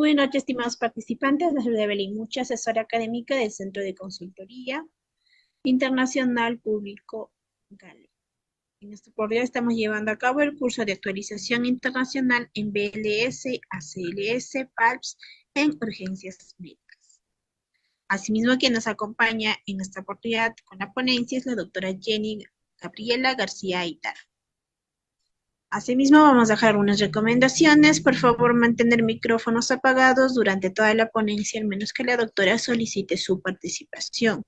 Buenas noches, estimados participantes. Les saluda Evelyn Mucha, asesora académica del Centro de Consultoría Internacional Público GALE. En este oportunidad estamos llevando a cabo el curso de actualización internacional en BLS, ACLS, PALPS en urgencias médicas. Asimismo, quien nos acompaña en esta oportunidad con la ponencia es la doctora Jenny Gabriela García Aitar. Asimismo, vamos a dejar unas recomendaciones. Por favor, mantener micrófonos apagados durante toda la ponencia, al menos que la doctora solicite su participación.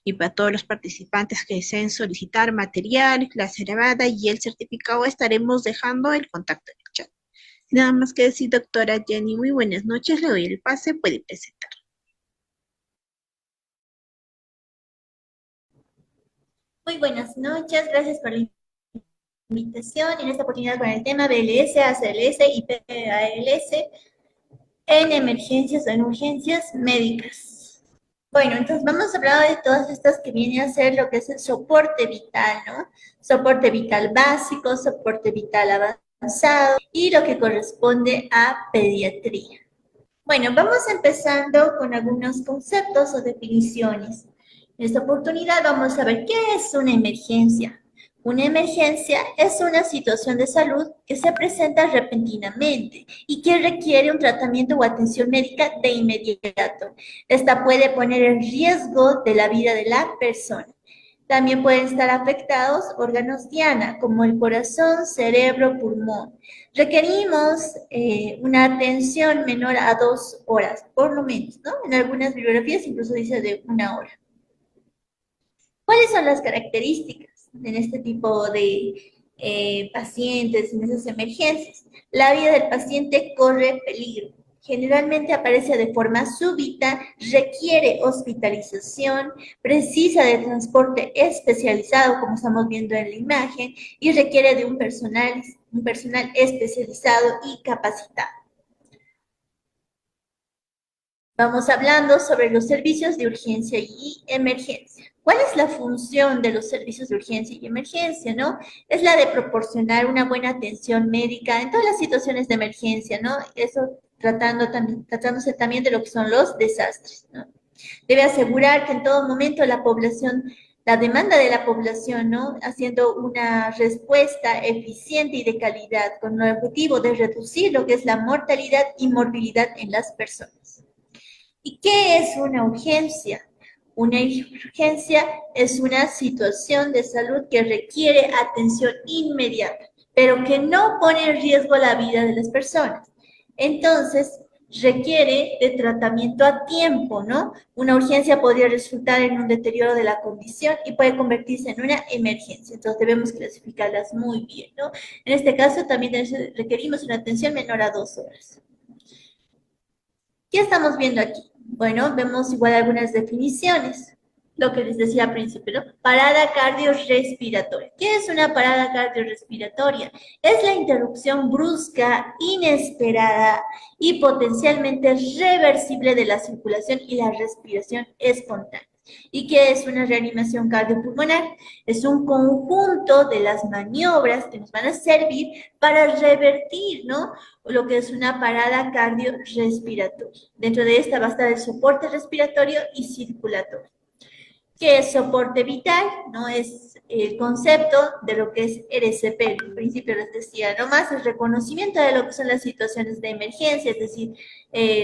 Y para todos los participantes que deseen solicitar material, clase grabada y el certificado, estaremos dejando el contacto en el chat. Nada más que decir, doctora Jenny, muy buenas noches. Le doy el pase, puede presentar. Muy buenas noches, gracias por la invitación. En esta oportunidad con el tema BLS, ACLS y PALS en emergencias o en urgencias médicas. Bueno, entonces vamos a hablar de todas estas que vienen a ser lo que es el soporte vital, ¿no? Soporte vital básico, soporte vital avanzado y lo que corresponde a pediatría. Bueno, vamos empezando con algunos conceptos o definiciones. En esta oportunidad vamos a ver qué es una emergencia. Una emergencia es una situación de salud que se presenta repentinamente y que requiere un tratamiento o atención médica de inmediato. Esta puede poner en riesgo de la vida de la persona. También pueden estar afectados órganos diana, como el corazón, cerebro, pulmón. Requerimos una atención menor a 2 horas, por lo menos, ¿no? En algunas bibliografías incluso dice de 1 hora. ¿Cuáles son las características en este tipo de pacientes, en esas emergencias? La vida del paciente corre peligro. Generalmente aparece de forma súbita, requiere hospitalización, precisa de transporte especializado, como estamos viendo en la imagen, y requiere de un personal especializado y capacitado. Vamos hablando sobre los servicios de urgencia y emergencia. ¿Cuál es la función de los servicios de urgencia y emergencia, no? Es la de proporcionar una buena atención médica en todas las situaciones de emergencia, ¿no? Eso tratándose también de lo que son los desastres, ¿no? Debe asegurar que en todo momento la demanda de la población, ¿no? Haciendo una respuesta eficiente y de calidad, con el objetivo de reducir lo que es la mortalidad y morbilidad en las personas. ¿Y qué es una urgencia? Una urgencia es una situación de salud que requiere atención inmediata, pero que no pone en riesgo la vida de las personas. Entonces, requiere de tratamiento a tiempo, ¿no? Una urgencia podría resultar en un deterioro de la condición y puede convertirse en una emergencia. Entonces, debemos clasificarlas muy bien, ¿no? En este caso, también requerimos una atención menor a 2 horas. ¿Qué estamos viendo aquí? Bueno, vemos igual algunas definiciones. Lo que les decía al principio, ¿no? Parada cardiorrespiratoria. ¿Qué es una parada cardiorrespiratoria? Es la interrupción brusca, inesperada y potencialmente reversible de la circulación y la respiración espontánea. ¿Y qué es una reanimación cardiopulmonar? Es un conjunto de las maniobras que nos van a servir para revertir, ¿no? Lo que es una parada cardiorrespiratoria. Dentro de esta va a estar el soporte respiratorio y circulatorio. ¿Qué es soporte vital? No es el concepto de lo que es RCP, al principio les decía, nomás el reconocimiento de lo que son las situaciones de emergencia, es decir,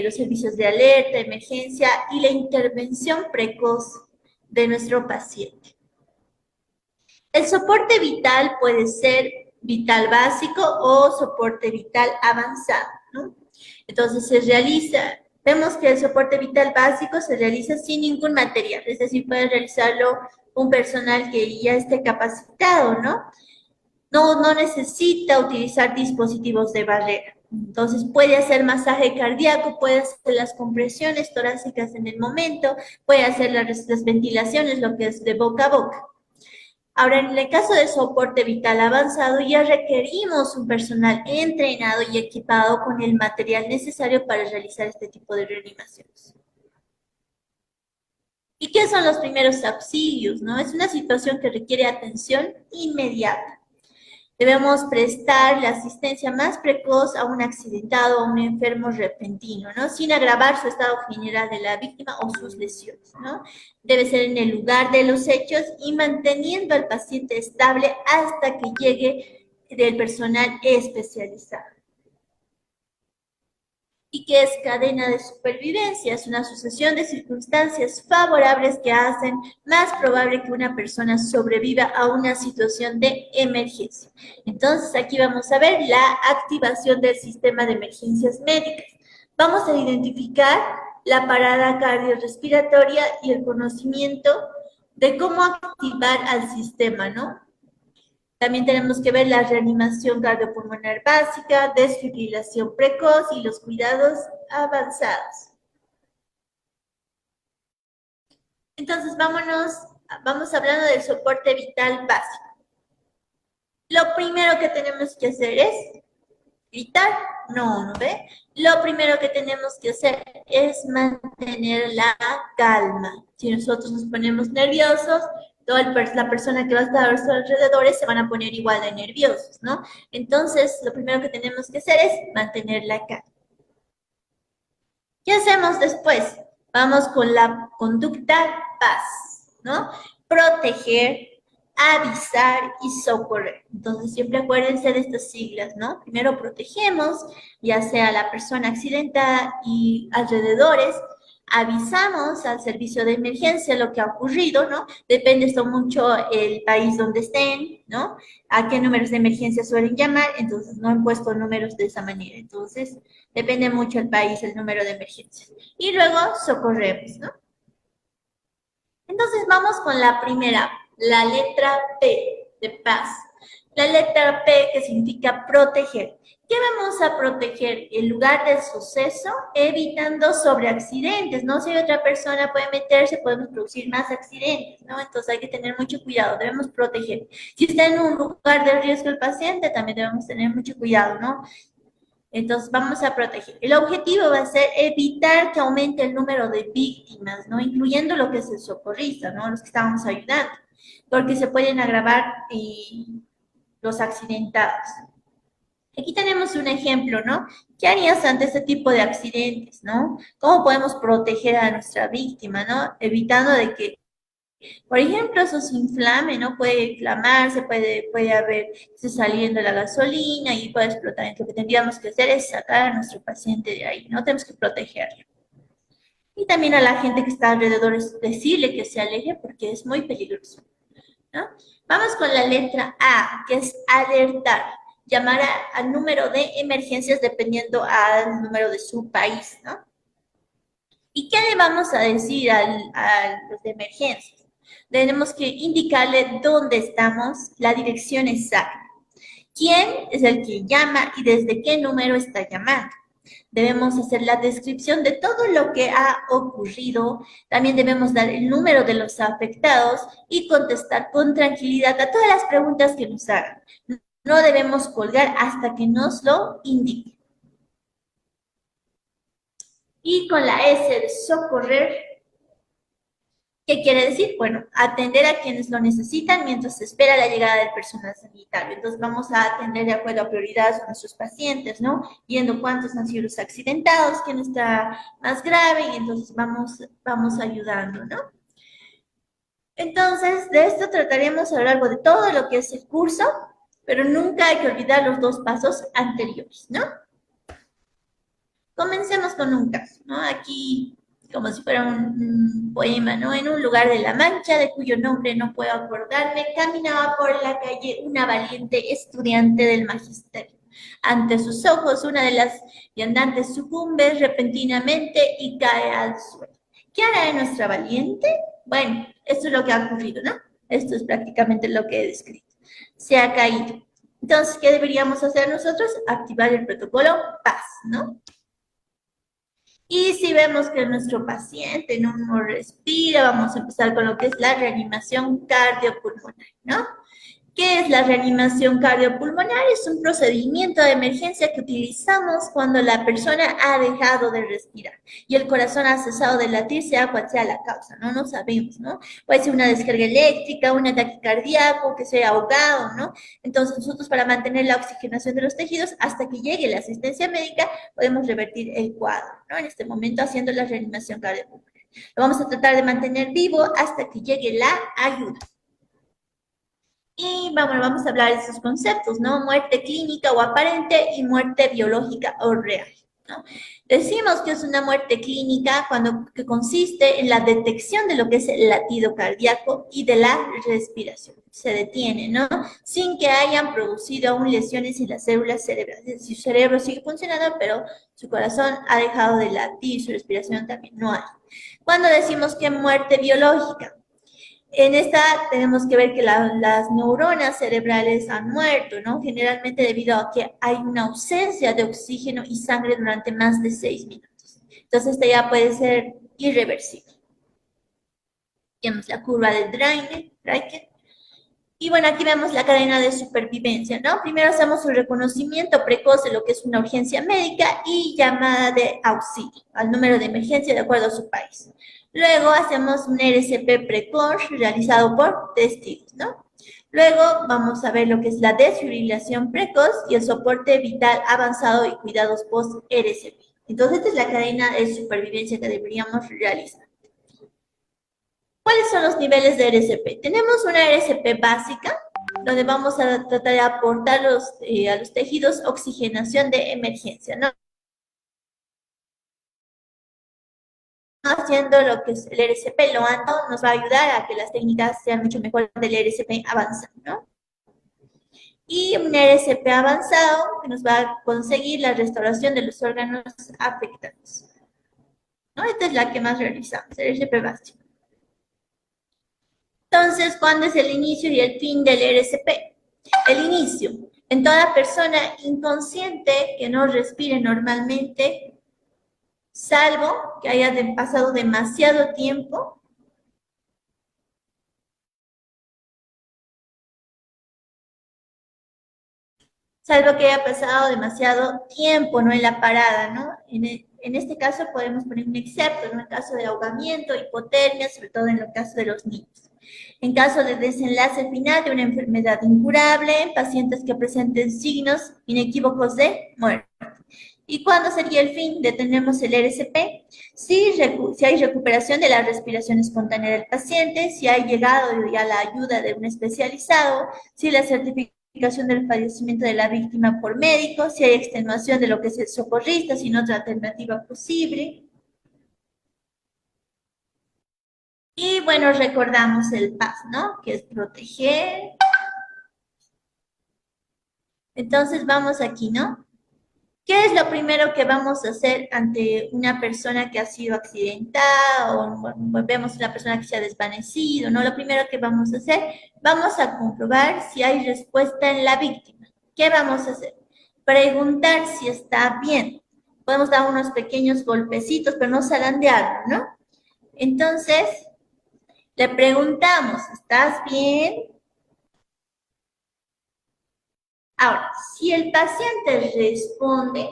los servicios de alerta, emergencia y la intervención precoz de nuestro paciente. El soporte vital puede ser vital básico o soporte vital avanzado, ¿no? Entonces vemos que el soporte vital básico se realiza sin ningún material, es decir, puede realizarlo un personal que ya esté capacitado, ¿no? No necesita utilizar dispositivos de barrera. Entonces puede hacer masaje cardíaco, puede hacer las compresiones torácicas en el momento, puede hacer las ventilaciones, lo que es de boca a boca. Ahora, en el caso de soporte vital avanzado, ya requerimos un personal entrenado y equipado con el material necesario para realizar este tipo de reanimaciones. ¿Y qué son los primeros auxilios, no? Es una situación que requiere atención inmediata. Debemos prestar la asistencia más precoz a un accidentado o a un enfermo repentino, ¿no? Sin agravar su estado general de la víctima o sus lesiones, ¿no? Debe ser en el lugar de los hechos y manteniendo al paciente estable hasta que llegue del personal especializado. ¿Y qué es cadena de supervivencia? Es una sucesión de circunstancias favorables que hacen más probable que una persona sobreviva a una situación de emergencia. Entonces, aquí vamos a ver la activación del sistema de emergencias médicas. Vamos a identificar la parada cardiorrespiratoria y el conocimiento de cómo activar al sistema, ¿no? También tenemos que ver la reanimación cardiopulmonar básica, desfibrilación precoz y los cuidados avanzados. Entonces, vamos hablando del soporte vital básico. Lo primero que tenemos que hacer es gritar, no ve. Lo primero que tenemos que hacer es mantener la calma. Si nosotros nos ponemos nerviosos, la persona que va a estar a nuestros alrededores se van a poner igual de nerviosos, ¿no? Entonces, lo primero que tenemos que hacer es mantener la calma. ¿Qué hacemos después? Vamos con la conducta paz, ¿no? Proteger, avisar y socorrer. Entonces, siempre acuérdense de estas siglas, ¿no? Primero protegemos, ya sea la persona accidentada y alrededores, avisamos al servicio de emergencia lo que ha ocurrido, ¿no? Depende esto mucho el país donde estén, ¿no? A qué números de emergencia suelen llamar, entonces no han puesto números de esa manera. Entonces, depende mucho el país, el número de emergencias. Y luego socorremos, ¿no? Entonces vamos con la primera, la letra P de paz. La letra P que significa proteger. ¿Qué vamos a proteger? El lugar del suceso, evitando sobreaccidentes, ¿no? Si otra persona puede meterse, podemos producir más accidentes, ¿no? Entonces hay que tener mucho cuidado, debemos proteger. Si está en un lugar de riesgo el paciente, también debemos tener mucho cuidado, ¿no? Entonces vamos a proteger. El objetivo va a ser evitar que aumente el número de víctimas, ¿no? Incluyendo lo que es el socorrista, ¿no? Los que estábamos ayudando, porque se pueden agravar los accidentados. Aquí tenemos un ejemplo, ¿no? ¿Qué harías ante este tipo de accidentes, ¿no? ¿Cómo podemos proteger a nuestra víctima, ¿no? Evitando de que, por ejemplo, eso se inflame, ¿no? Puede inflamarse, puede haber saliendo la gasolina y puede explotar. Entonces, lo que tendríamos que hacer es sacar a nuestro paciente de ahí, ¿no? Tenemos que protegerlo. Y también a la gente que está alrededor es decirle que se aleje porque es muy peligroso, ¿no? Vamos con la letra A, que es alertar. Llamar al número de emergencias dependiendo al número de su país, ¿no? ¿Y qué le vamos a decir a los de emergencias? Tenemos que indicarle dónde estamos, la dirección exacta. ¿Quién es el que llama y desde qué número está llamando? Debemos hacer la descripción de todo lo que ha ocurrido. También debemos dar el número de los afectados y contestar con tranquilidad a todas las preguntas que nos hagan. No debemos colgar hasta que nos lo indique. Y con la S de socorrer, ¿qué quiere decir? Bueno, atender a quienes lo necesitan mientras se espera la llegada del personal sanitario. Entonces vamos a atender de acuerdo a prioridades a nuestros pacientes, ¿no? Viendo cuántos han sido los accidentados, quién está más grave y entonces vamos ayudando, ¿no? Entonces, de esto trataremos a lo largo de todo lo que es el curso, pero nunca hay que olvidar los dos pasos anteriores, ¿no? Comencemos con un caso, ¿no? Aquí, como si fuera un poema, ¿no? En un lugar de La Mancha, de cuyo nombre no puedo acordarme, caminaba por la calle una valiente estudiante del magisterio. Ante sus ojos, una de las viandantes sucumbe repentinamente y cae al suelo. ¿Qué hará nuestra valiente? Bueno, esto es lo que ha ocurrido, ¿no? Esto es prácticamente lo que he descrito. Se ha caído. Entonces, ¿qué deberíamos hacer nosotros? Activar el protocolo PAS, ¿no? Y si vemos que nuestro paciente no respira, vamos a empezar con lo que es la reanimación cardiopulmonar, ¿no? ¿Qué es la reanimación cardiopulmonar? Es un procedimiento de emergencia que utilizamos cuando la persona ha dejado de respirar y el corazón ha cesado de latir, sea cual sea la causa, ¿no? No sabemos, ¿no? Puede ser una descarga eléctrica, un ataque cardíaco, que sea ahogado, ¿no? Entonces nosotros para mantener la oxigenación de los tejidos hasta que llegue la asistencia médica podemos revertir el cuadro, ¿no? En este momento haciendo la reanimación cardiopulmonar. Lo vamos a tratar de mantener vivo hasta que llegue la ayuda. Y vamos a hablar de esos conceptos, ¿no? Muerte clínica o aparente y muerte biológica o real, ¿no? Decimos que es una muerte clínica que consiste en la detección de lo que es el latido cardíaco y de la respiración. Se detiene, ¿no? Sin que hayan producido aún lesiones en las células cerebrales. Su cerebro sigue funcionando, pero su corazón ha dejado de latir, su respiración también no hay. Cuando decimos que muerte biológica, en esta tenemos que ver que las neuronas cerebrales han muerto, ¿no? Generalmente debido a que hay una ausencia de oxígeno y sangre durante más de 6 minutos. Entonces, esta ya puede ser irreversible. Tenemos la curva de Draiker. Y bueno, aquí vemos la cadena de supervivencia, ¿no? Primero hacemos un reconocimiento precoz de lo que es una urgencia médica y llamada de auxilio al número de emergencia de acuerdo a su país. Luego hacemos un RCP precoz realizado por testigos, ¿no? Luego vamos a ver lo que es la desfibrilación precoz y el soporte vital avanzado y cuidados post-RCP. Entonces, esta es la cadena de supervivencia que deberíamos realizar. ¿Cuáles son los niveles de RCP? Tenemos una RCP básica, donde vamos a tratar de aportar a los tejidos oxigenación de emergencia, ¿no? Haciendo lo que es el RCP, lo alto nos va a ayudar a que las técnicas sean mucho mejor del RCP avanzado, ¿no? Y un RCP avanzado que nos va a conseguir la restauración de los órganos afectados, ¿no? Esta es la que más realizamos, el RCP básico. Entonces, ¿cuándo es el inicio y el fin del RCP? El inicio. En toda persona inconsciente que no respire normalmente, salvo que haya pasado demasiado tiempo ¿no? En la parada, ¿no? En este caso podemos poner un excepto, ¿no? En caso de ahogamiento, hipotermia, sobre todo en el caso de los niños. En caso de desenlace final de una enfermedad incurable, en pacientes que presenten signos inequívocos de muerte. ¿Y cuándo sería el fin? Detenemos el RCP. Si hay recuperación de la respiración espontánea del paciente, si hay llegado ya la ayuda de un especializado, si la certificación del fallecimiento de la víctima por médico, si hay extenuación de lo que es el socorrista, sin otra alternativa posible. Y bueno, recordamos el PAS, ¿no? Que es proteger. Entonces vamos aquí, ¿no? ¿Qué es lo primero que vamos a hacer ante una persona que ha sido accidentada o vemos una persona que se ha desvanecido, ¿no? Lo primero que vamos a hacer, vamos a comprobar si hay respuesta en la víctima. ¿Qué vamos a hacer? Preguntar si está bien. Podemos dar unos pequeños golpecitos, pero no zarandearlo, ¿no? Entonces, le preguntamos, ¿estás bien? Ahora, si el paciente responde,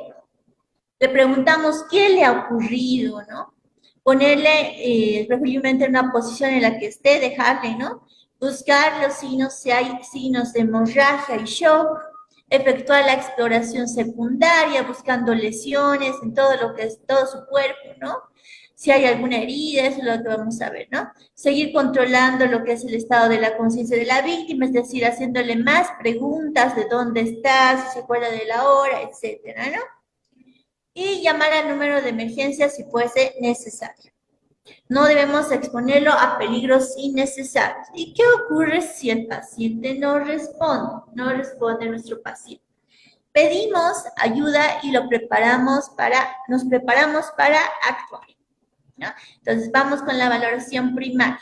le preguntamos qué le ha ocurrido, ¿no? Ponerle preferiblemente en una posición en la que esté, dejarle, ¿no? Buscar los signos, si hay signos de hemorragia y shock, efectuar la exploración secundaria, buscando lesiones en todo lo que es todo su cuerpo, ¿no? Si hay alguna herida, eso es lo que vamos a ver, ¿no? Seguir controlando lo que es el estado de la conciencia de la víctima, es decir, haciéndole más preguntas de dónde está, si se acuerda de la hora, etcétera, ¿no? Y llamar al número de emergencia si fuese necesario. No debemos exponerlo a peligros innecesarios. ¿Y qué ocurre si el paciente no responde? No responde nuestro paciente. Pedimos ayuda y nos preparamos para actuar, ¿no? Entonces, vamos con la valoración primaria.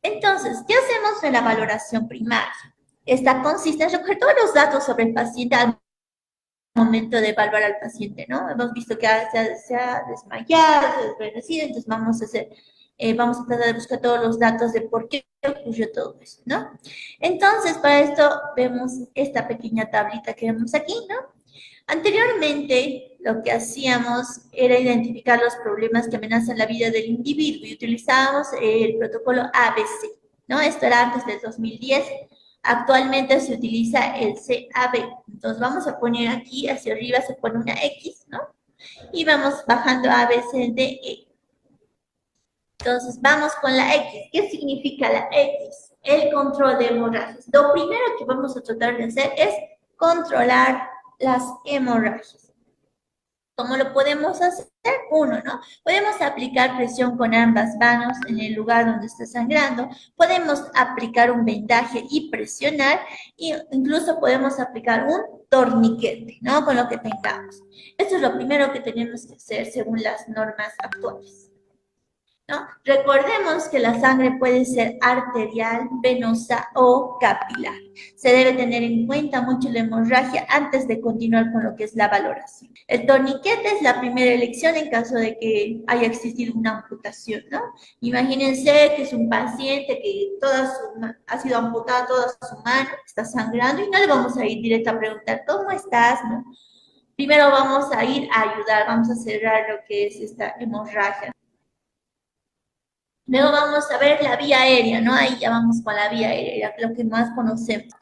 Entonces, ¿qué hacemos en la valoración primaria? Esta consiste en recoger todos los datos sobre el paciente al momento de evaluar al paciente, ¿no? Hemos visto que se ha desmayado, se ha desvanecido, entonces vamos a hacer vamos a tratar de buscar todos los datos de por qué ocurrió todo eso, ¿no? Entonces, para esto vemos esta pequeña tablita que vemos aquí, ¿no? Anteriormente, lo que hacíamos era identificar los problemas que amenazan la vida del individuo y utilizábamos el protocolo ABC, ¿no? Esto era antes del 2010. Actualmente se utiliza el CAB. Entonces vamos a poner aquí hacia arriba, se pone una X, ¿no? Y vamos bajando A, B, C, D, E. Entonces vamos con la X. ¿Qué significa la X? El control de hemorragias. Lo primero que vamos a tratar de hacer es controlar las hemorragias. ¿Cómo lo podemos hacer? Uno, ¿no? Podemos aplicar presión con ambas manos en el lugar donde está sangrando. Podemos aplicar un vendaje y presionar. E incluso podemos aplicar un torniquete, ¿no? Con lo que tengamos. Esto es lo primero que tenemos que hacer según las normas actuales, ¿no? Recordemos que la sangre puede ser arterial, venosa o capilar. Se debe tener en cuenta mucho la hemorragia antes de continuar con lo que es la valoración. El torniquete es la primera elección en caso de que haya existido una amputación, ¿no? Imagínense que es un paciente que ha sido amputada toda su mano, está sangrando y no le vamos a ir directo a preguntar, ¿cómo estás? ¿No? Primero vamos a ir a ayudar, vamos a cerrar lo que es esta hemorragia. Luego vamos a ver la vía aérea, ¿no? Ahí ya vamos con la vía aérea, lo que más conocemos.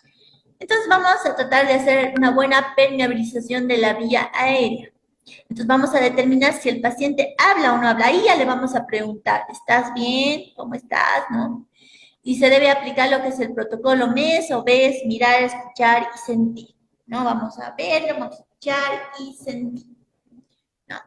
Entonces vamos a tratar de hacer una buena permeabilización de la vía aérea. Entonces vamos a determinar si el paciente habla o no habla. Ahí ya le vamos a preguntar, ¿estás bien? ¿Cómo estás? ¿No? Y se debe aplicar lo que es el protocolo MES o BES, mirar, escuchar y sentir, ¿no? Vamos a verlo, vamos a escuchar y sentir, ¿no?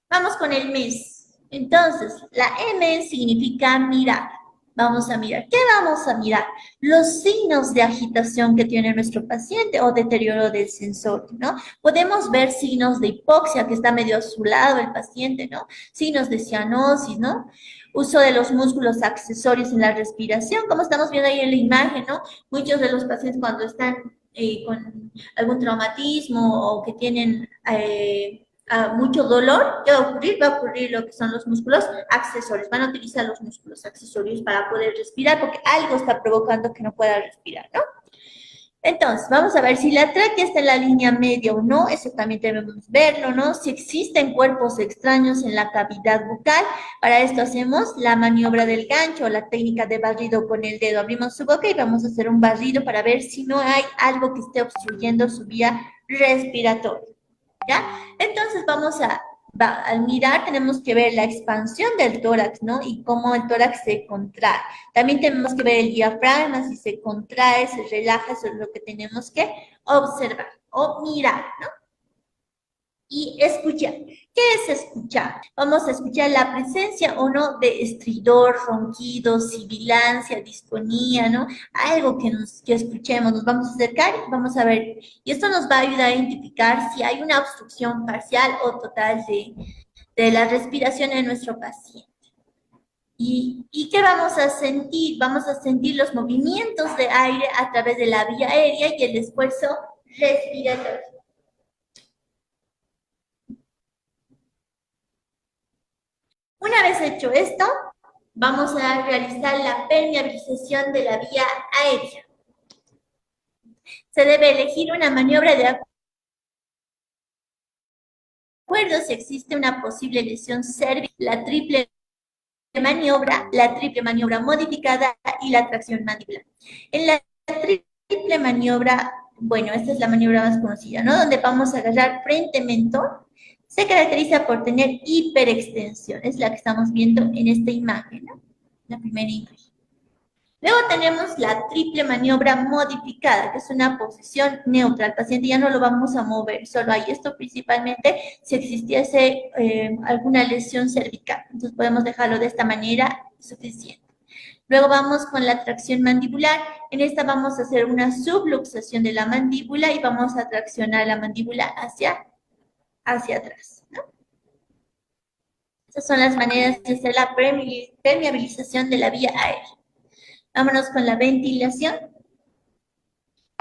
Vamos con el MES. Entonces, la M significa mirar. Vamos a mirar. ¿Qué vamos a mirar? Los signos de agitación que tiene nuestro paciente o deterioro del sensor, ¿no? Podemos ver signos de hipoxia, que está medio azulado el paciente, ¿no? Signos de cianosis, ¿no? Uso de los músculos accesorios en la respiración, como estamos viendo ahí en la imagen, ¿no? Muchos de los pacientes cuando están con algún traumatismo o que tienen mucho dolor, ¿qué va a ocurrir? Va a ocurrir lo que son los músculos accesorios. Van a utilizar los músculos accesorios para poder respirar porque algo está provocando que no pueda respirar, ¿no? Entonces, vamos a ver si la tráquea está en la línea media o no, eso también debemos verlo, ¿no? Si existen cuerpos extraños en la cavidad bucal, para esto hacemos la maniobra del gancho, o la técnica de barrido con el dedo. Abrimos su boca y vamos a hacer un barrido para ver si no hay algo que esté obstruyendo su vía respiratoria, ¿ya? Entonces al mirar tenemos que ver la expansión del tórax, ¿no? Y cómo el tórax se contrae. También tenemos que ver el diafragma, si se contrae, se relaja, eso es lo que tenemos que observar o mirar, ¿no? Y escuchar. ¿Qué es escuchar? Vamos a escuchar la presencia o no de estridor, ronquido, sibilancia, disfonía, ¿no? Algo que escuchemos, nos vamos a acercar y vamos a ver. Y esto nos va a ayudar a identificar si hay una obstrucción parcial o total de la respiración en nuestro paciente. ¿Y qué vamos a sentir? Vamos a sentir los movimientos de aire a través de la vía aérea y el esfuerzo respiratorio. Una vez hecho esto, vamos a realizar la permeabilización de la vía aérea. Se debe elegir una maniobra de acuerdo si existe una posible lesión cervical, la triple maniobra modificada y la tracción mandibular. En la triple maniobra, bueno, esta es la maniobra más conocida, ¿no? Donde vamos a agarrar frente mentón. Se caracteriza por tener hiperextensión, es la que estamos viendo en esta imagen, ¿no? La primera imagen. Luego tenemos la triple maniobra modificada, que es una posición neutra. El paciente ya no lo vamos a mover, solo hay esto principalmente si existiese alguna lesión cervical. Entonces podemos dejarlo de esta manera suficiente. Luego vamos con la tracción mandibular. En esta vamos a hacer una subluxación de la mandíbula y vamos a traccionar la mandíbula hacia atrás, ¿no? Esas son las maneras de hacer la permeabilización de la vía aérea. Vámonos con la ventilación.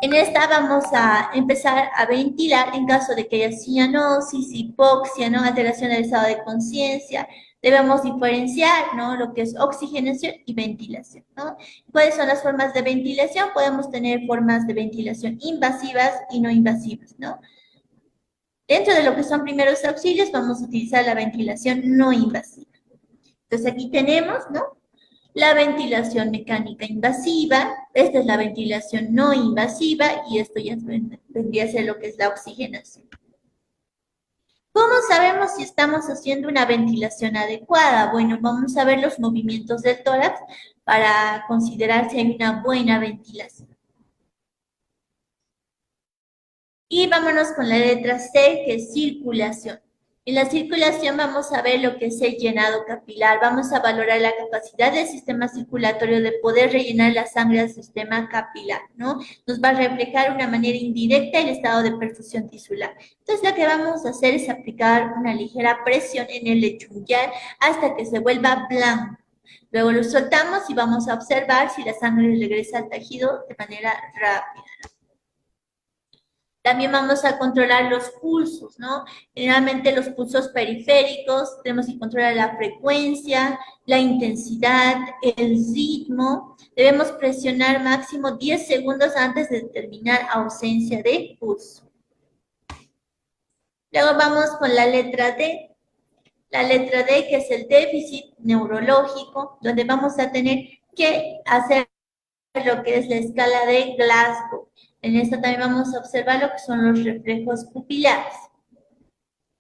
En esta vamos a empezar a ventilar en caso de que haya cianosis, hipoxia, ¿no? Alteración del estado de conciencia, Debemos diferenciar, ¿no? Lo que es oxigenación y ventilación, ¿no? ¿Cuáles son las formas de ventilación? Podemos tener formas de ventilación invasivas y no invasivas, ¿no? Dentro de lo que son primeros auxilios, vamos a utilizar la ventilación no invasiva. Entonces aquí tenemos, ¿no? La ventilación mecánica invasiva, esta es la ventilación no invasiva y esto ya vendría a ser lo que es la oxigenación. ¿Cómo sabemos si estamos haciendo una ventilación adecuada? Bueno, vamos a ver los movimientos del tórax para considerar si hay una buena ventilación. Y vámonos con la letra C, que es circulación. En la circulación vamos a ver lo que es el llenado capilar. Vamos a valorar la capacidad del sistema circulatorio de poder rellenar la sangre del sistema capilar, ¿no? Nos va a reflejar de una manera indirecta el estado de perfusión tisular. Entonces, lo que vamos a hacer es aplicar una ligera presión en el lecho unyal hasta que se vuelva blanco. Luego lo soltamos y vamos a observar si la sangre regresa al tejido de manera rápida. También vamos a controlar los pulsos, ¿no? Generalmente los pulsos periféricos, tenemos que controlar la frecuencia, la intensidad, el ritmo. Debemos presionar máximo 10 segundos antes de determinar ausencia de pulso. Luego vamos con la letra D. La letra D, que es el déficit neurológico, donde vamos a tener que hacer lo que es la escala de Glasgow. En esta también vamos a observar lo que son los reflejos pupilares.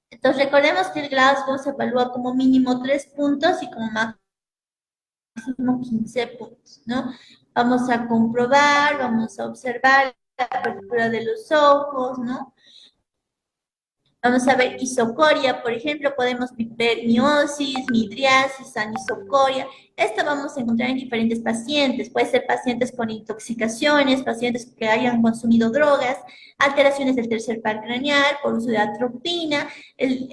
Entonces recordemos que el Glasgow se evalúa como mínimo 3 puntos y como máximo 15 puntos, ¿no? Vamos a comprobar, vamos a observar la apertura de los ojos, ¿no? Vamos a ver isocoria, por ejemplo, podemos ver miosis, midriasis, anisocoria. Esto vamos a encontrar en diferentes pacientes. Puede ser pacientes con intoxicaciones, pacientes que hayan consumido drogas, alteraciones del tercer par craneal por uso de atropina,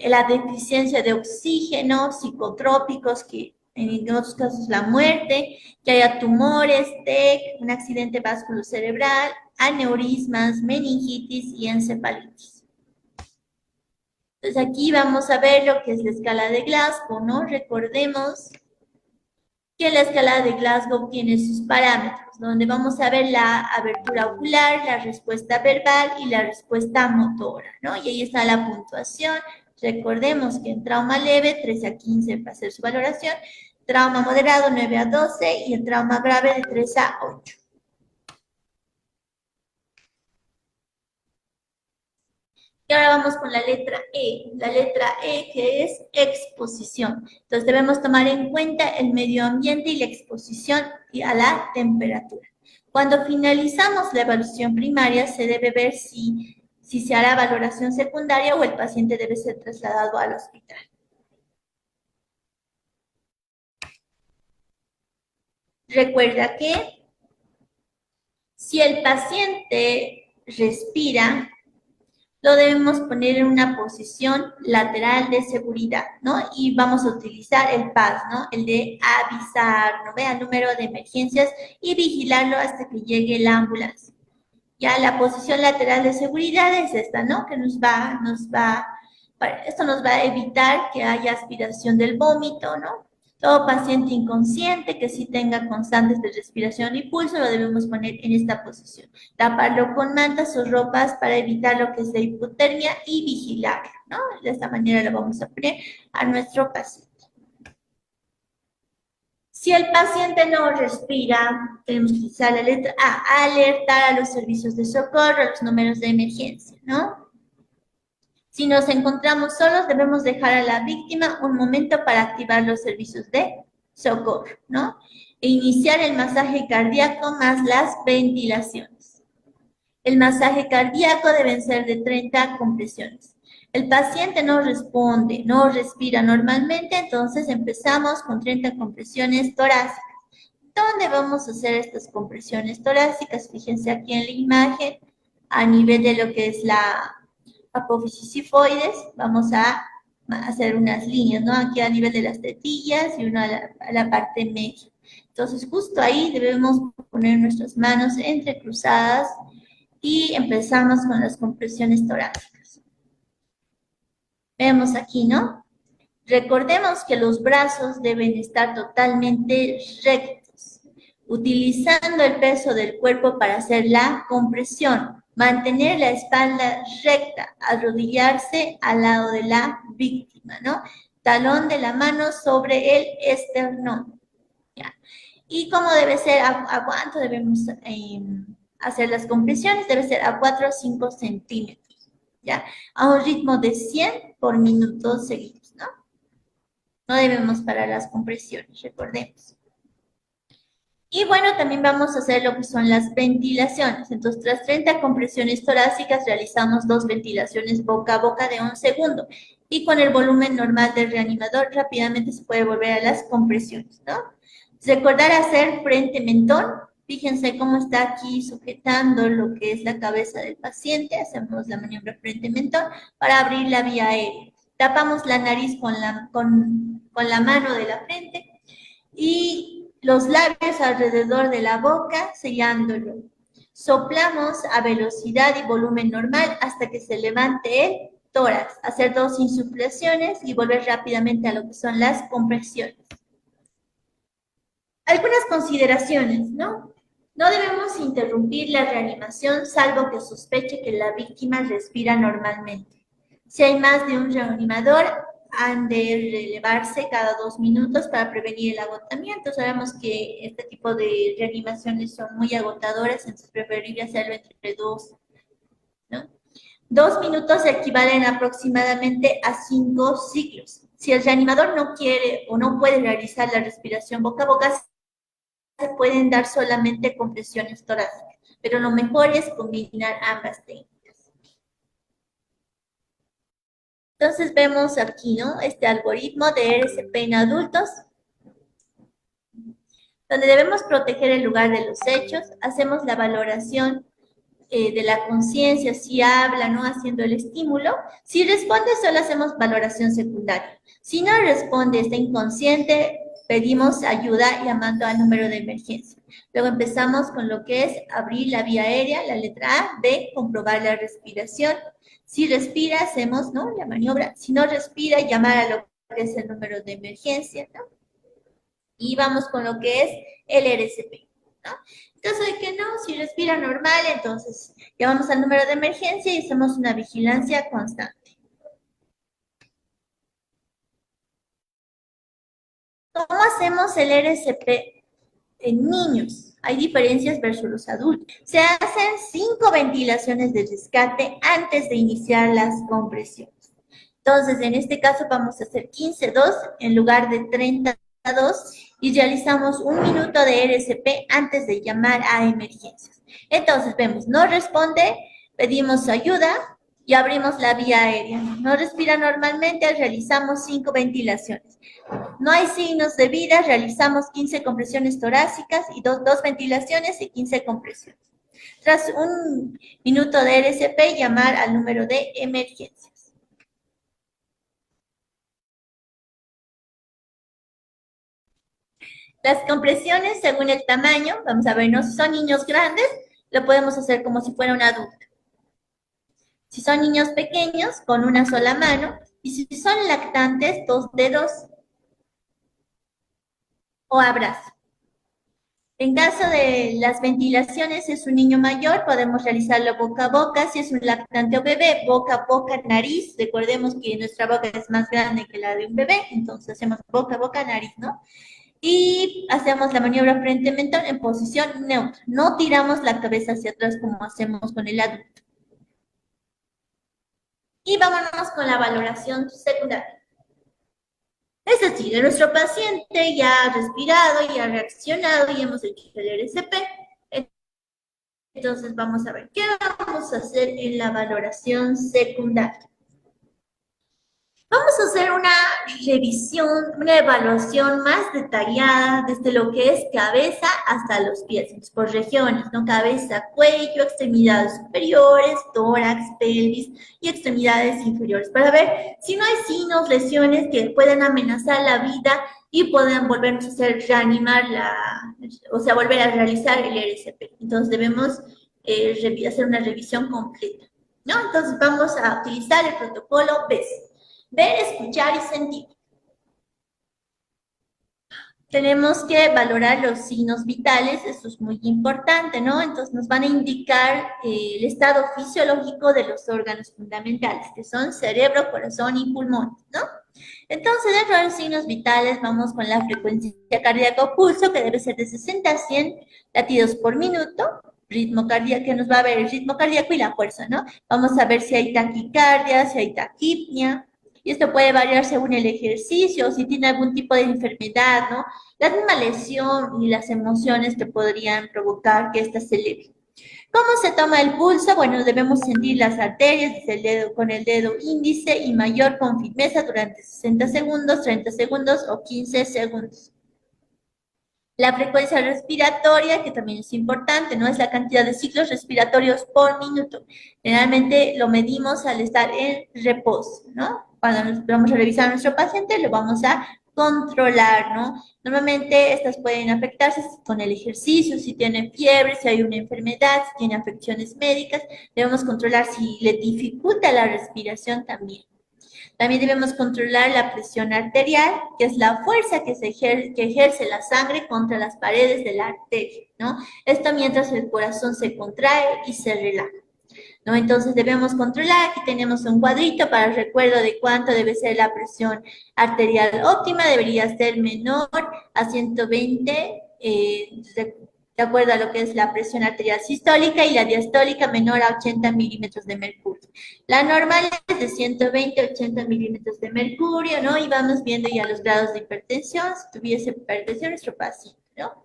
la deficiencia de oxígeno, psicotrópicos, que en otros casos la muerte, que haya tumores, TEC, un accidente vasculocerebral, aneurismas, meningitis y encefalitis. Entonces aquí vamos a ver lo que es la escala de Glasgow, ¿no? Recordemos que la escala de Glasgow tiene sus parámetros, donde vamos a ver la abertura ocular, la respuesta verbal y la respuesta motora, ¿no? Y ahí está la puntuación. Recordemos que en trauma leve, 13 a 15 va a ser su valoración, trauma moderado, 9 a 12 y en trauma grave, de 3 a 8. Y ahora vamos con la letra E que es exposición. Entonces debemos tomar en cuenta el medio ambiente y la exposición a la temperatura. Cuando finalizamos la evaluación primaria se debe ver si se hará valoración secundaria o el paciente debe ser trasladado al hospital. Recuerda que si el paciente respira, lo debemos poner en una posición lateral de seguridad, ¿no? Y vamos a utilizar el PAS, ¿no? El de avisar, ¿no? Vea, número de emergencias y vigilarlo hasta que llegue la ambulancia. Ya la posición lateral de seguridad es esta, ¿no? Que esto nos va a evitar que haya aspiración del vómito, ¿no? Todo paciente inconsciente que sí tenga constantes de respiración y pulso lo debemos poner en esta posición. Taparlo con mantas o ropas para evitar lo que es la hipotermia y vigilarlo, ¿no? De esta manera lo vamos a poner a nuestro paciente. Si el paciente no respira, tenemos que utilizar la letra A, alertar a los servicios de socorro, a los números de emergencia, ¿no? Si nos encontramos solos, debemos dejar a la víctima un momento para activar los servicios de socorro, ¿no? E iniciar el masaje cardíaco más las ventilaciones. El masaje cardíaco deben ser de 30 compresiones. El paciente no responde, no respira normalmente, entonces empezamos con 30 compresiones torácicas. ¿Dónde vamos a hacer estas compresiones torácicas? Fíjense aquí en la imagen, a nivel de lo que es la apófisis sifoides, vamos a hacer unas líneas, ¿no? Aquí a nivel de las tetillas y una a la parte media. Entonces, justo ahí debemos poner nuestras manos entrecruzadas y empezamos con las compresiones torácicas. Vemos aquí, ¿no? Recordemos que los brazos deben estar totalmente rectos, utilizando el peso del cuerpo para hacer la compresión. Mantener la espalda recta, arrodillarse al lado de la víctima, ¿no? Talón de la mano sobre el esternón. ¿Ya? ¿Y cómo debe ser? ¿A cuánto debemos hacer las compresiones? Debe ser a 4 o 5 centímetros, ¿ya? A un ritmo de 100 por minuto seguidos, ¿no? No debemos parar las compresiones, recordemos. Y bueno, también vamos a hacer lo que son las ventilaciones. Entonces, tras 30 compresiones torácicas, realizamos 2 ventilaciones boca a boca de 1 segundo. Y con el volumen normal del reanimador, rápidamente se puede volver a las compresiones, ¿no? Recordar hacer frente-mentón. Fíjense cómo está aquí sujetando lo que es la cabeza del paciente. Hacemos la maniobra frente-mentón para abrir la vía aérea. Tapamos la nariz con la mano de la frente y los labios alrededor de la boca, sellándolo. Soplamos a velocidad y volumen normal hasta que se levante el tórax. Hacer 2 insuflaciones y volver rápidamente a lo que son las compresiones. Algunas consideraciones, ¿no? No debemos interrumpir la reanimación salvo que sospeche que la víctima respira normalmente. Si hay más de un reanimador, han de relevarse cada 2 minutos para prevenir el agotamiento. Sabemos que este tipo de reanimaciones son muy agotadoras, entonces es preferible hacerlo entre 2, ¿no? 2 minutos equivalen aproximadamente a 5 ciclos. Si el reanimador no quiere o no puede realizar la respiración boca a boca, se pueden dar solamente compresiones torácicas, pero lo mejor es combinar ambas técnicas. Entonces vemos aquí, ¿no? Este algoritmo de RCP en adultos, donde debemos proteger el lugar de los hechos, hacemos la valoración de la conciencia, si habla, ¿no? Haciendo el estímulo. Si responde, solo hacemos valoración secundaria. Si no responde, está inconsciente, pedimos ayuda llamando al número de emergencia. Luego empezamos con lo que es abrir la vía aérea, la letra A, B, comprobar la respiración. Si respira, hacemos, ¿no? La maniobra. Si no respira, llamar a lo que es el número de emergencia, ¿no? Y vamos con lo que es el RCP, ¿no? Entonces, de que no, si respira normal, entonces llamamos al número de emergencia y hacemos una vigilancia constante. ¿Cómo hacemos el RCP en niños? Hay diferencias versus los adultos. Se hacen 5 ventilaciones de rescate antes de iniciar las compresiones. Entonces, en este caso vamos a hacer 15-2 en lugar de 32 y realizamos 1 minuto de RCP antes de llamar a emergencias. Entonces, vemos, no responde, pedimos ayuda y abrimos la vía aérea. No respira normalmente, realizamos 5 ventilaciones. No hay signos de vida, realizamos 15 compresiones torácicas y 2 ventilaciones y 15 compresiones. Tras 1 minuto de RCP, llamar al número de emergencias. Las compresiones, según el tamaño, vamos a ver, ¿no? Si son niños grandes, lo podemos hacer como si fuera un adulto. Si son niños pequeños, con una sola mano. Y si son lactantes, 2 dedos o abrazo. En caso de las ventilaciones, si es un niño mayor, podemos realizarlo boca a boca. Si es un lactante o bebé, boca a boca, nariz. Recordemos que nuestra boca es más grande que la de un bebé, entonces hacemos boca a boca, nariz, ¿no? Y hacemos la maniobra frente-mentón en posición neutra. No tiramos la cabeza hacia atrás como hacemos con el adulto. Y vámonos con la valoración secundaria. Es decir, nuestro paciente ya ha respirado, ya ha reaccionado y hemos hecho el RCP. Entonces vamos a ver, ¿qué vamos a hacer en la valoración secundaria? Vamos a hacer una revisión, una evaluación más detallada desde lo que es cabeza hasta los pies, por regiones, ¿no? Cabeza, cuello, extremidades superiores, tórax, pelvis y extremidades inferiores, para ver si no hay signos, lesiones que pueden amenazar la vida y puedan volvernos a hacer reanimar volver a realizar el RCP. Entonces debemos hacer una revisión completa, ¿no? Entonces vamos a utilizar el protocolo BES. Ver, escuchar y sentir. tenemos que valorar los signos vitales, esto es muy importante, ¿no? Entonces nos van a indicar el estado fisiológico de los órganos fundamentales, que son cerebro, corazón y pulmón, ¿no? Entonces, dentro de los signos vitales, vamos con la frecuencia cardíaco pulso, que debe ser de 60 a 100 latidos por minuto, ritmo cardíaco, que nos va a ver el ritmo cardíaco y la fuerza, ¿no? Vamos a ver si hay taquicardia, si hay taquipnia, y esto puede variar según el ejercicio, si tiene algún tipo de enfermedad, ¿no? La misma lesión y las emociones que podrían provocar que ésta se eleve. ¿Cómo se toma el pulso? Bueno, debemos sentir las arterias desde el dedo, con el dedo índice y mayor con firmeza durante 60 segundos, 30 segundos o 15 segundos. La frecuencia respiratoria, que también es importante, ¿no? Es la cantidad de ciclos respiratorios por minuto. Generalmente lo medimos al estar en reposo, ¿no? Cuando vamos a revisar a nuestro paciente, lo vamos a controlar, ¿no? Normalmente estas pueden afectarse con el ejercicio, si tiene fiebre, si hay una enfermedad, si tiene afecciones médicas, debemos controlar si le dificulta la respiración también. También debemos controlar la presión arterial, que es la fuerza que ejerce la sangre contra las paredes de la arteria, ¿no? Esto mientras el corazón se contrae y se relaja, ¿no? Entonces debemos controlar, aquí tenemos un cuadrito para el recuerdo de cuánto debe ser la presión arterial óptima, debería ser menor a 120, de acuerdo a lo que es la presión arterial sistólica, y la diastólica menor a 80 milímetros de mercurio. La normal es de 120 a 80 milímetros de mercurio, ¿no? Y vamos viendo ya los grados de hipertensión, si tuviese hipertensión nuestro paciente, ¿no?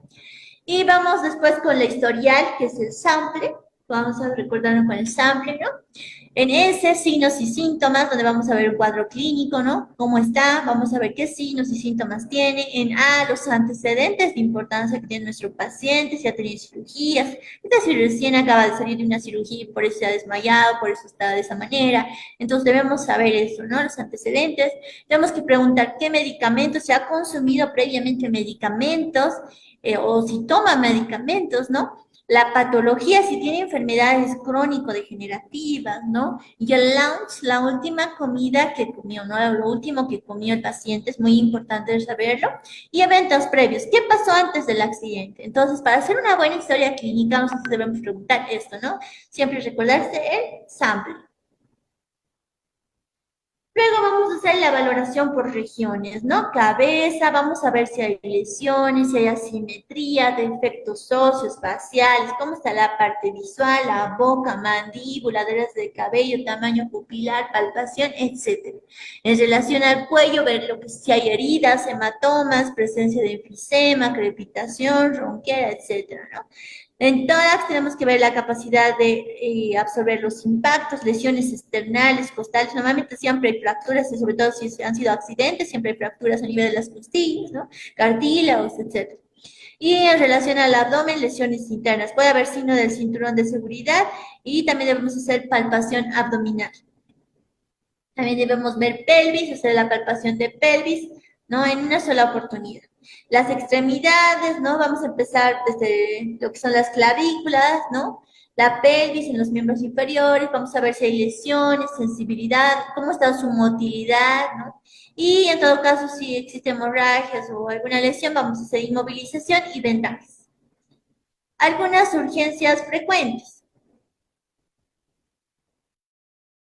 Y vamos después con la historial, que es el sample. Vamos a recordarnos con el sample, ¿no? En ese, signos y síntomas, donde vamos a ver un cuadro clínico, ¿no? ¿Cómo está? Vamos a ver qué signos y síntomas tiene. En A, los antecedentes de importancia que tiene nuestro paciente, si ha tenido cirugías, si recién acaba de salir de una cirugía y por eso se ha desmayado, por eso está de esa manera. Entonces debemos saber eso, ¿no? Los antecedentes. Tenemos que preguntar qué medicamentos, se ha consumido previamente medicamentos, o si toma medicamentos, ¿no? La patología, si tiene enfermedades crónico-degenerativas, ¿no? Y el lunch, la última comida que comió, ¿no? Lo último que comió el paciente, es muy importante saberlo. Y eventos previos, ¿qué pasó antes del accidente? Entonces, para hacer una buena historia clínica, nosotros debemos preguntar esto, ¿no? Siempre recordarse el sample. Luego vamos a hacer la valoración por regiones, ¿no? Cabeza, vamos a ver si hay lesiones, si hay asimetría, defectos socioespaciales, cómo está la parte visual, la boca, mandíbula, dedos de cabello, tamaño pupilar, palpación, etc. En relación al cuello, ver lo que si hay heridas, hematomas, presencia de enfisema, crepitación, ronquera, etc., ¿no? En tórax tenemos que ver la capacidad de absorber los impactos, lesiones externales, costales. Normalmente siempre hay fracturas, y sobre todo si han sido accidentes, siempre hay fracturas a nivel de las costillas, ¿no? Cartílagos, etc. Y en relación al abdomen, lesiones internas. Puede haber signo del cinturón de seguridad y también debemos hacer palpación abdominal. También debemos ver pelvis, hacer la palpación de pelvis, ¿no? En una sola oportunidad. Las extremidades, ¿no? Vamos a empezar desde lo que son las clavículas, ¿no? La pelvis en los miembros inferiores, vamos a ver si hay lesiones, sensibilidad, cómo está su motilidad, ¿no? Y en todo caso, si existen hemorragias o alguna lesión, vamos a hacer inmovilización y vendajes. Algunas urgencias frecuentes.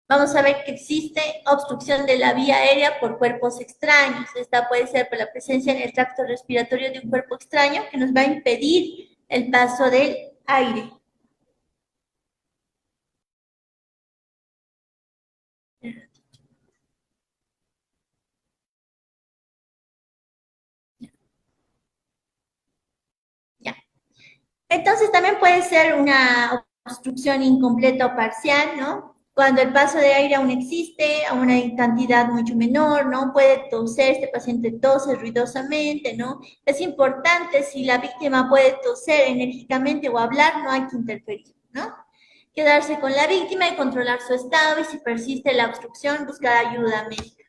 Vamos a ver que existe obstrucción de la vía aérea por cuerpos extraños. Esta puede ser por la presencia en el tracto respiratorio de un cuerpo extraño que nos va a impedir el paso del aire. Ya. Entonces también puede ser una obstrucción incompleta o parcial, ¿no? Cuando el paso de aire aún existe, a una cantidad mucho menor, ¿no? Puede toser, este paciente tose ruidosamente, ¿no? Es importante, si la víctima puede toser enérgicamente o hablar, no hay que interferir, ¿no? Quedarse con la víctima y controlar su estado, y si persiste la obstrucción, buscar ayuda médica.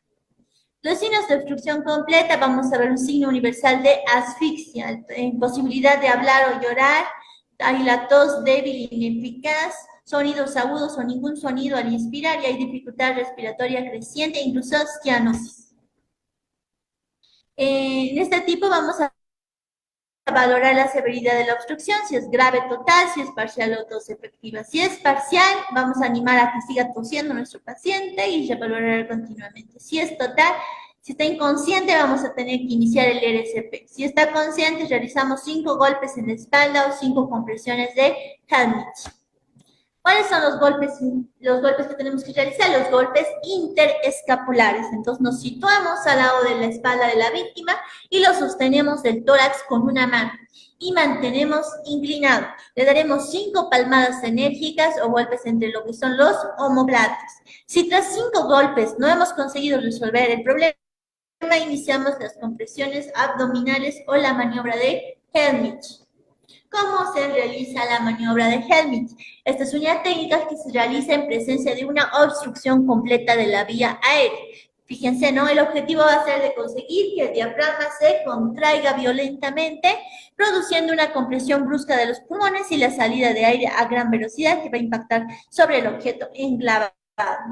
Los signos de obstrucción completa, vamos a ver un signo universal de asfixia, imposibilidad de hablar o llorar, hay la tos débil e ineficaz, sonidos agudos o ningún sonido al inspirar, y hay dificultad respiratoria creciente, incluso cianosis. En este tipo vamos a valorar la severidad de la obstrucción, si es grave total, si es parcial o tos efectiva. Si es parcial, vamos a animar a que siga tosiendo nuestro paciente y revalorar continuamente. Si es total, si está inconsciente, vamos a tener que iniciar el RCP. Si está consciente, realizamos 5 golpes en la espalda o 5 compresiones de Helmich. ¿Cuáles son los golpes que tenemos que realizar? Los golpes interescapulares. Entonces nos situamos al lado de la espalda de la víctima y lo sostenemos del tórax con una mano y mantenemos inclinado. Le daremos 5 palmadas enérgicas o golpes entre lo que son los omóplatos. Si tras 5 golpes no hemos conseguido resolver el problema, iniciamos las compresiones abdominales o la maniobra de Helmich. ¿Cómo se realiza la maniobra de Helmich? Esta es una técnica que se realiza en presencia de una obstrucción completa de la vía aérea. Fíjense, ¿no? El objetivo va a ser de conseguir que el diafragma se contraiga violentamente, produciendo una compresión brusca de los pulmones y la salida de aire a gran velocidad que va a impactar sobre el objeto enclavado,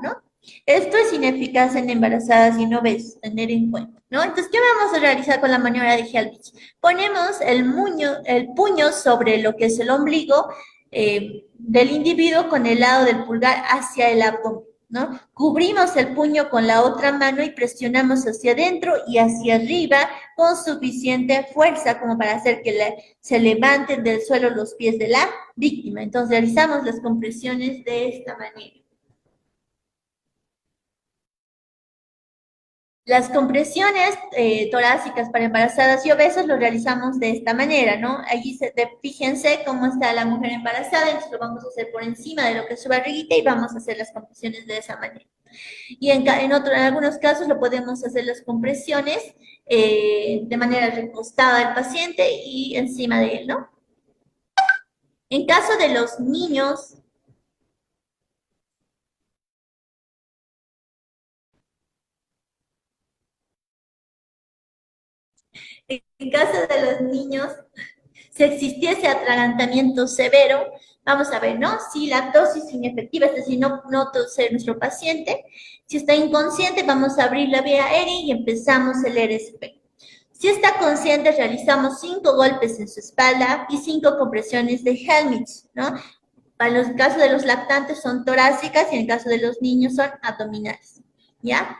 ¿no? Esto es ineficaz en embarazadas y en obesos, tener en cuenta, ¿no? Entonces, ¿qué vamos a realizar con la maniobra de Helmich? Ponemos el puño sobre lo que es el ombligo del individuo con el lado del pulgar hacia el abdomen, ¿no? Cubrimos el puño con la otra mano y presionamos hacia adentro y hacia arriba con suficiente fuerza como para hacer que se levanten del suelo los pies de la víctima. Entonces, realizamos las compresiones de esta manera. Las compresiones torácicas para embarazadas y obesos lo realizamos de esta manera, ¿no? Allí fíjense cómo está la mujer embarazada, entonces lo vamos a hacer por encima de lo que es su barriguita y vamos a hacer las compresiones de esa manera. Y en algunos casos lo podemos hacer las compresiones de manera recostada del paciente y encima de él, ¿no? En caso de los niños, en caso de los niños, si existiese atragantamiento severo, vamos a ver, ¿no? Si la dosis inefectiva, es decir, no tose nuestro paciente, si está inconsciente, vamos a abrir la vía aérea y empezamos el RSP. Si está consciente, realizamos 5 golpes en su espalda y 5 compresiones de Helmich, ¿no? Para los casos de los lactantes son torácicas y en el caso de los niños son abdominales, ¿ya?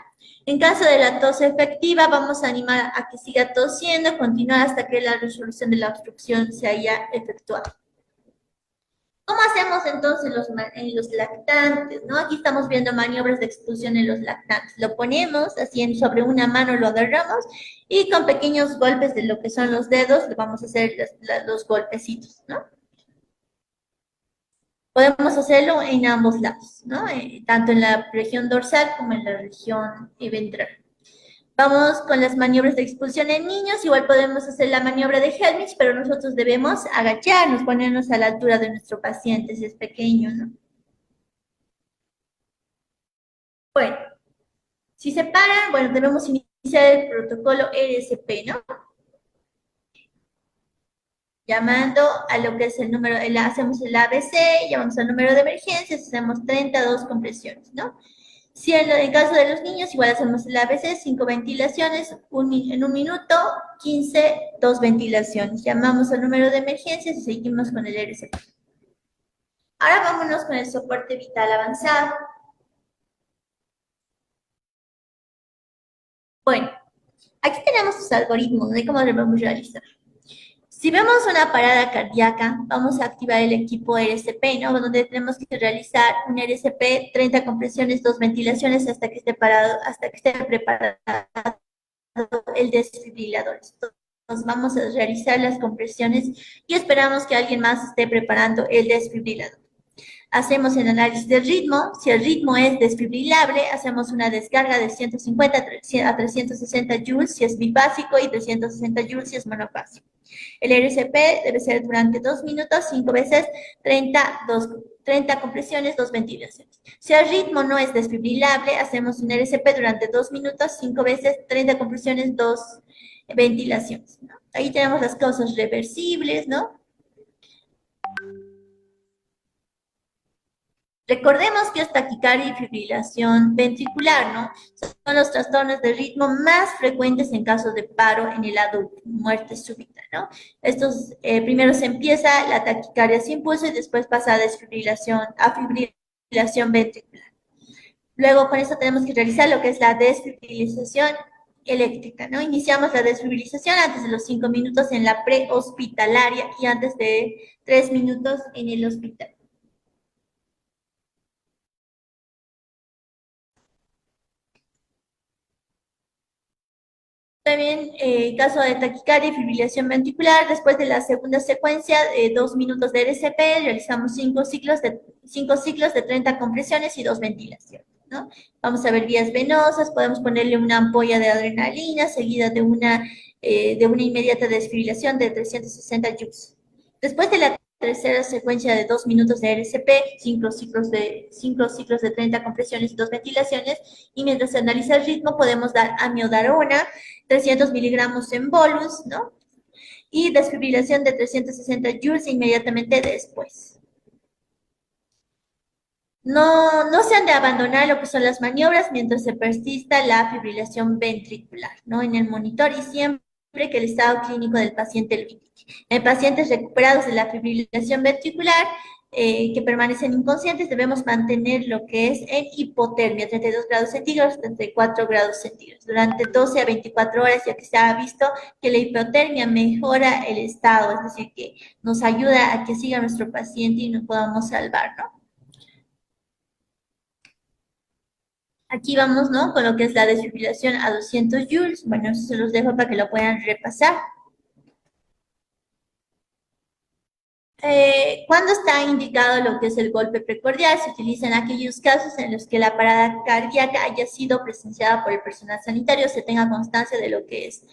En caso de la tos efectiva, vamos a animar a que siga tosiendo, continuar hasta que la resolución de la obstrucción se haya efectuado. ¿Cómo hacemos entonces en los lactantes? ¿No? Aquí estamos viendo maniobras de expulsión en los lactantes. Lo ponemos así sobre una mano, lo agarramos y con pequeños golpes de lo que son los dedos, le vamos a hacer los golpecitos, ¿no? Podemos hacerlo en ambos lados, ¿no? Tanto en la región dorsal como en la región ventral. Vamos con las maniobras de expulsión en niños, igual podemos hacer la maniobra de Helmich, pero nosotros debemos agacharnos, ponernos a la altura de nuestro paciente si es pequeño, ¿no? Bueno, si se paran, bueno, debemos iniciar el protocolo RSP, ¿no? Llamando a lo que es el número, hacemos el ABC, llamamos al número de emergencias, hacemos 32 compresiones, ¿no? Si en el caso de los niños, igual hacemos el ABC, 5 ventilaciones, en un minuto, 15, 2 ventilaciones. Llamamos al número de emergencias y seguimos con el RCP. Ahora vámonos con el soporte vital avanzado. Bueno, aquí tenemos los algoritmos de cómo debemos realizar. Si vemos una parada cardíaca, vamos a activar el equipo RCP, ¿no? Donde tenemos que realizar un RCP, 30 compresiones, 2 ventilaciones hasta que esté preparado el desfibrilador. Entonces vamos a realizar las compresiones y esperamos que alguien más esté preparando el desfibrilador. Hacemos el análisis del ritmo. Si el ritmo es desfibrilable, hacemos una descarga de 150 a 360 joules si es bifásico y 360 joules si es monofásico. El RCP debe ser durante 2 minutos, 5 veces, 30 compresiones, 2 ventilaciones. Si el ritmo no es desfibrilable, hacemos un RCP durante 2 minutos, 5 veces, 30 compresiones, 2 ventilaciones, ¿no? Ahí tenemos las causas reversibles, ¿no? Recordemos que es taquicardia y fibrilación ventricular, ¿no? Son los trastornos de ritmo más frecuentes en casos de paro en el adulto, muerte súbita, ¿no? Estos, primero se empieza la taquicardia sin pulso y después pasa a fibrilación ventricular. Luego con esto tenemos que realizar lo que es la desfibrilización eléctrica, ¿no? Iniciamos la desfibrilización antes de los 5 minutos en la prehospitalaria y antes de 3 minutos en el hospital. También, caso de taquicardia y fibrilación ventricular, después de la segunda secuencia, 2 minutos de RCP, realizamos 5 ciclos de 30 compresiones y 2 ventilaciones, ¿no? Vamos a ver vías venosas, podemos ponerle una ampolla de adrenalina seguida de una inmediata desfibrilación de 360 joules. Después de la tercera secuencia de 2 minutos de RCP, 5 ciclos de 30 compresiones y 2 ventilaciones, y mientras se analiza el ritmo podemos dar amiodarona, 300 miligramos en bolus, ¿no? Y desfibrilación de 360 joules inmediatamente después. No se han de abandonar lo que son las maniobras mientras se persista la fibrilación ventricular, ¿no? En el monitor y siempre que el estado clínico del paciente lo indique. En pacientes recuperados de la fibrilación ventricular, que permanecen inconscientes, debemos mantener lo que es en hipotermia, 32 grados centígrados, 34 grados centígrados, durante 12 a 24 horas, ya que se ha visto que la hipotermia mejora el estado, es decir, que nos ayuda a que siga nuestro paciente y nos podamos salvar, ¿no? Aquí vamos, ¿no? Con lo que es la desfibrilación a 200 joules. Bueno, eso se los dejo para que lo puedan repasar. ¿Cuándo está indicado lo que es el golpe precordial? Se utiliza en aquellos casos en los que la parada cardíaca haya sido presenciada por el personal sanitario, se tenga constancia de lo que es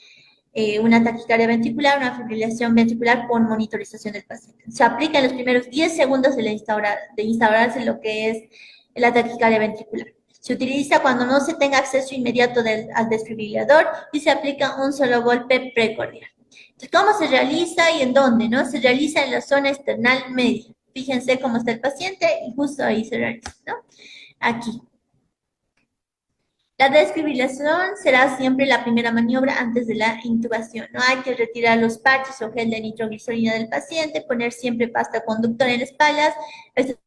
una taquicardia ventricular, una fibrilación ventricular con monitorización del paciente. Se aplica en los primeros 10 segundos de instaurarse lo que es la taquicardia ventricular. Se utiliza cuando no se tenga acceso inmediato al desfibrilador y se aplica un solo golpe precordial. Entonces, ¿cómo se realiza y en dónde? ¿No? Se realiza en la zona esternal media. Fíjense cómo está el paciente y justo ahí se realiza, ¿no? Aquí. La desfibrilación será siempre la primera maniobra antes de la intubación. No hay que retirar los parches o gel de nitroglicerina del paciente, poner siempre pasta conductora en las espaldas. Estos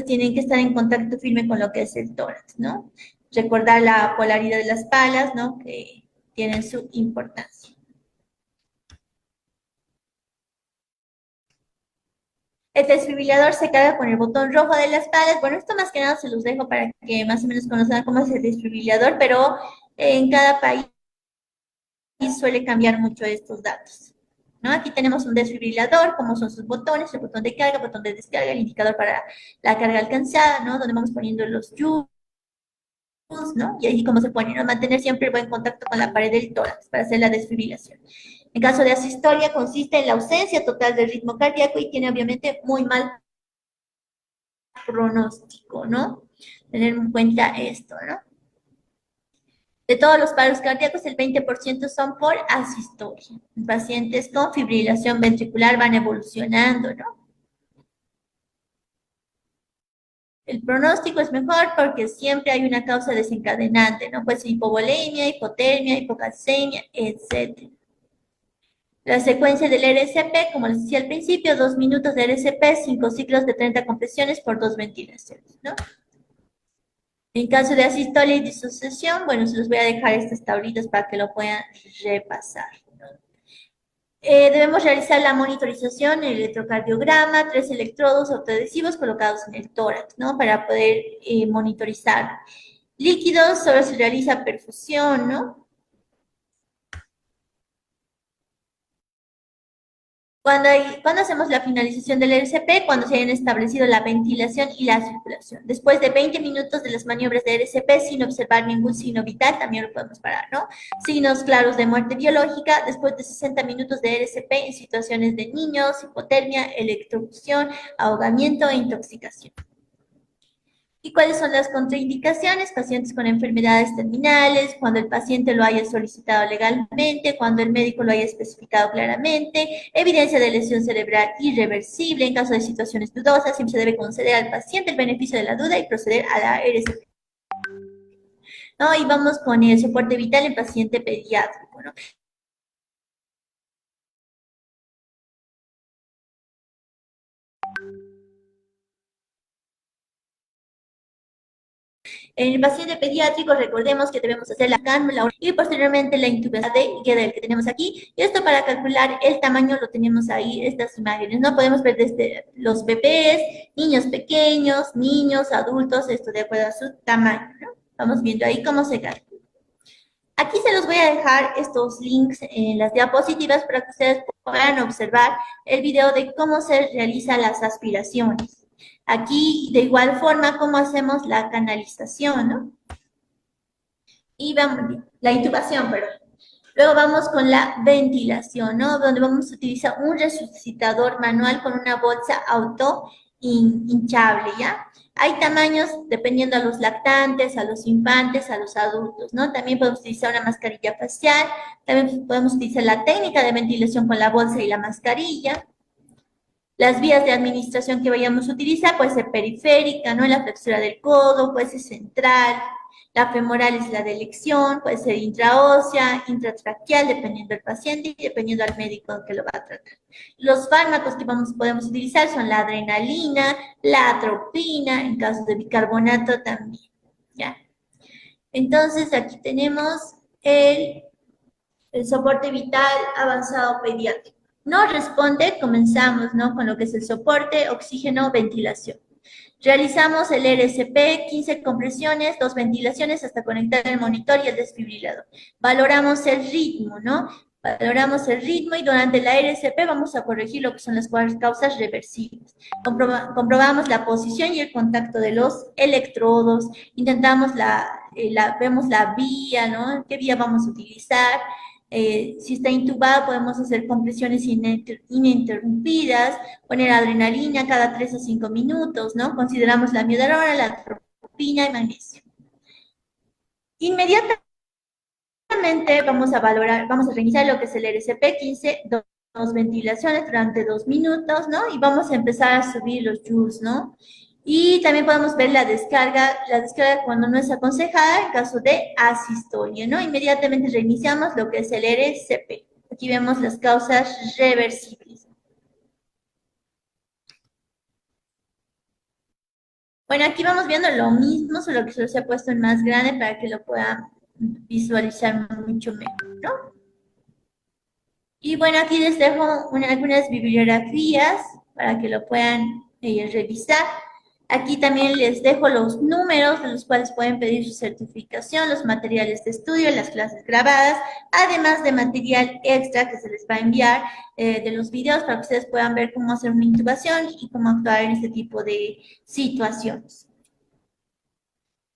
tienen que estar en contacto firme con lo que es el tórax, ¿no? Recordar la polaridad de las palas, ¿no? Que tienen su importancia. El desfibrilador se carga con el botón rojo de las palas. Bueno, esto más que nada se los dejo para que más o menos conozcan cómo es el desfibrilador, pero en cada país suele cambiar mucho estos datos, ¿no? Aquí tenemos un desfibrilador, como son sus botones, el botón de carga, el botón de descarga, el indicador para la carga alcanzada, ¿no? Donde vamos poniendo los joules, ¿no? Y ahí cómo se pone, ¿no? Mantener siempre buen contacto con la pared del tórax para hacer la desfibrilación. En caso de asistolia, consiste en la ausencia total del ritmo cardíaco y tiene obviamente muy mal pronóstico, ¿no? Tener en cuenta esto, ¿no? De todos los paros cardíacos, el 20% son por asistolia. Pacientes con fibrilación ventricular van evolucionando, ¿no? El pronóstico es mejor porque siempre hay una causa desencadenante, ¿no? Puede ser hipovolemia, hipotermia, hipocalcemia, etc. La secuencia del RCP, como les decía al principio, 2 minutos de RCP, 5 ciclos de 30 compresiones por 2 ventilaciones, ¿no? En caso de asistolia y disociación, bueno, se los voy a dejar estas tablitas para que lo puedan repasar. Debemos realizar la monitorización, el electrocardiograma, 3 electrodos autoadhesivos colocados en el tórax, ¿no? Para poder monitorizar. Líquidos, solo se realiza perfusión, ¿no? Cuando hacemos la finalización del RCP, cuando se hayan establecido la ventilación y la circulación. Después de 20 minutos de las maniobras de RCP sin observar ningún signo vital, también lo podemos parar, ¿no? Signos claros de muerte biológica, después de 60 minutos de RCP en situaciones de niños, hipotermia, electrocución, ahogamiento e intoxicación. ¿Y cuáles son las contraindicaciones? Pacientes con enfermedades terminales, cuando el paciente lo haya solicitado legalmente, cuando el médico lo haya especificado claramente, evidencia de lesión cerebral irreversible, en caso de situaciones dudosas, siempre se debe conceder al paciente el beneficio de la duda y proceder a la RCP. ¿No? Y vamos con el soporte vital en paciente pediátrico, ¿no? En el paciente pediátrico, recordemos que debemos hacer la cánula y posteriormente la intubación que tenemos aquí. Y esto para calcular el tamaño lo tenemos ahí, estas imágenes, ¿no? Podemos ver desde los bebés, niños pequeños, niños, adultos, esto de acuerdo a su tamaño, ¿no? Vamos viendo ahí cómo se calcula. Aquí se los voy a dejar estos links en las diapositivas para que ustedes puedan observar el video de cómo se realizan las aspiraciones. Aquí, de igual forma, cómo hacemos la canalización, ¿no? Y vamos, la intubación, perdón. Luego vamos con la ventilación, ¿no? Donde vamos a utilizar un resucitador manual con una bolsa auto hinchable, ¿ya? Hay tamaños dependiendo a los lactantes, a los infantes, a los adultos, ¿no? También podemos utilizar una mascarilla facial, también podemos utilizar la técnica de ventilación con la bolsa y la mascarilla. Las vías de administración que vayamos a utilizar puede ser periférica, ¿no? La flexura del codo, puede ser central, la femoral es la de elección, puede ser intraósea, intratraqueal, dependiendo del paciente y dependiendo del médico que lo va a tratar. Los fármacos que podemos utilizar son la adrenalina, la atropina, en caso de bicarbonato también, ¿ya? Entonces, aquí tenemos el soporte vital avanzado pediátrico. No responde, comenzamos, ¿no? Con lo que es el soporte, oxígeno, ventilación. Realizamos el RCP, 15 compresiones, 2 ventilaciones hasta conectar el monitor y el desfibrilador. Valoramos el ritmo, ¿no? Valoramos el ritmo y durante la RCP vamos a corregir lo que son las causas reversibles. Comprobamos la posición y el contacto de los electrodos, intentamos vemos la vía, ¿no? ¿Qué vía vamos a utilizar? Si está intubada, podemos hacer compresiones ininterrumpidas, poner adrenalina cada 3 a 5 minutos, ¿no? Consideramos la amiodarona, la atropina y magnesio. Inmediatamente vamos a reiniciar lo que es el RCP 15, dos ventilaciones durante 2 minutos, ¿no? Y vamos a empezar a subir los joules, ¿no? Y también podemos ver la descarga cuando no es aconsejada en caso de asistolia, ¿no? Inmediatamente reiniciamos lo que es el RCP. Aquí vemos las causas reversibles. Bueno, aquí vamos viendo lo mismo, solo que se ha puesto en más grande para que lo puedan visualizar mucho mejor, ¿no? Y bueno, aquí les dejo algunas bibliografías para que lo puedan revisar. Aquí también les dejo los números de los cuales pueden pedir su certificación, los materiales de estudio, las clases grabadas, además de material extra que se les va a enviar de los videos para que ustedes puedan ver cómo hacer una intubación y cómo actuar en este tipo de situaciones.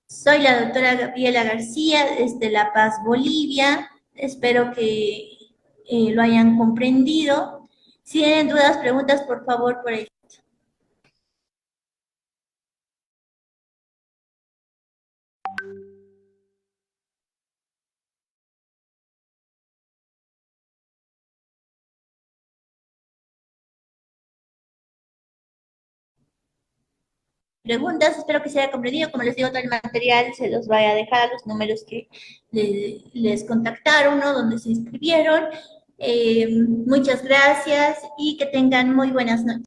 Soy la doctora Gabriela García desde La Paz, Bolivia. Espero que lo hayan comprendido. Si tienen dudas, preguntas, por favor, por el preguntas, espero que se haya comprendido. Como les digo, todo el material se los voy a dejar, los números que les contactaron, ¿no? Donde se inscribieron. Muchas gracias y que tengan muy buenas noches.